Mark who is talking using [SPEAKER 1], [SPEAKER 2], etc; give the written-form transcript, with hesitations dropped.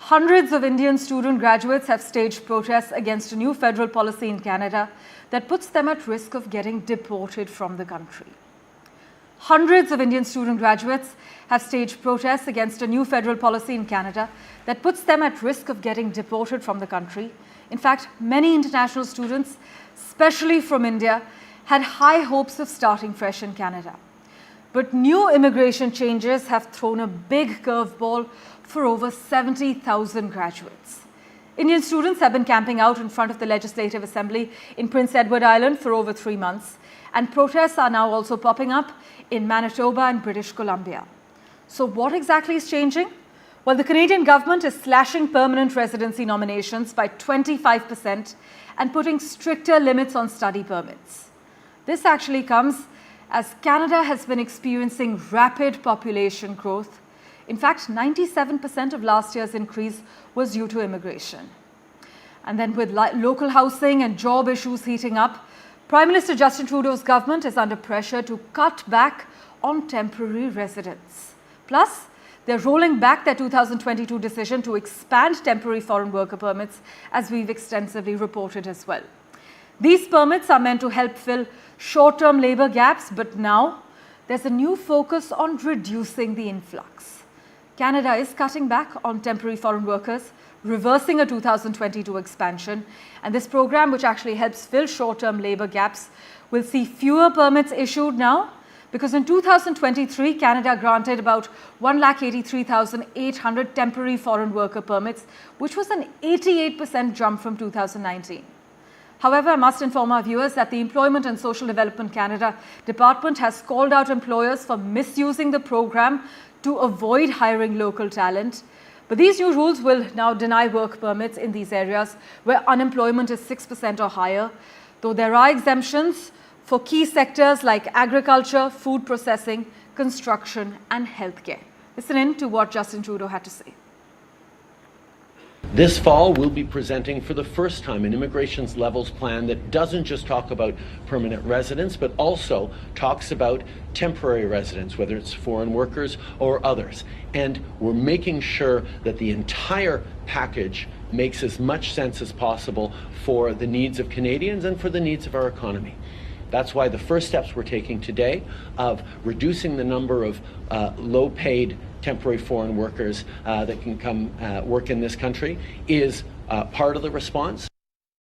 [SPEAKER 1] Hundreds of Indian student graduates have staged protests against a new federal policy in Canada that puts them at risk of getting deported from the country. Hundreds of Indian student graduates have staged protests against a new federal policy in Canada that puts them at risk of getting deported from the country. In fact, many international students, especially from India, had high hopes of starting fresh in Canada. But new immigration changes have thrown a big curveball for over 70,000 graduates. Indian students have been camping out in front of the Legislative Assembly in Prince Edward Island for over 3 months, and protests are now also popping up in Manitoba and British Columbia. So what exactly is changing? Well, the Canadian government is slashing permanent residency nominations by 25% and putting stricter limits on study permits. This actually comes as Canada has been experiencing rapid population growth. In fact, 97% of last year's increase was due to immigration. And then with local housing and job issues heating up, Prime Minister Justin Trudeau's government is under pressure to cut back on temporary residence. Plus, they're rolling back their 2022 decision to expand temporary foreign worker permits, as we've extensively reported as well. These permits are meant to help fill short-term labor gaps, but now there's a new focus on reducing the influx. Canada is cutting back on temporary foreign workers, reversing a 2022 expansion, and this program, which actually helps fill short-term labor gaps, will see fewer permits issued now, because in 2023, Canada granted about 183,800 temporary foreign worker permits, which was an 88% jump from 2019. However, I must inform our viewers that the Employment and Social Development Canada Department has called out employers for misusing the program to avoid hiring local talent. But these new rules will now deny work permits in these areas where unemployment is 6% or higher, though there are exemptions for key sectors like agriculture, food processing, construction and healthcare. Listen in to what Justin Trudeau had to say.
[SPEAKER 2] This fall, we'll be presenting for the first time an immigration's levels plan that doesn't just talk about permanent residents, but also talks about temporary residents, whether it's foreign workers or others. And we're making sure that the entire package makes as much sense as possible for the needs of Canadians and for the needs of our economy. That's why the first steps we're taking today of reducing the number of low-paid temporary foreign workers that can come work in this country is part of the response.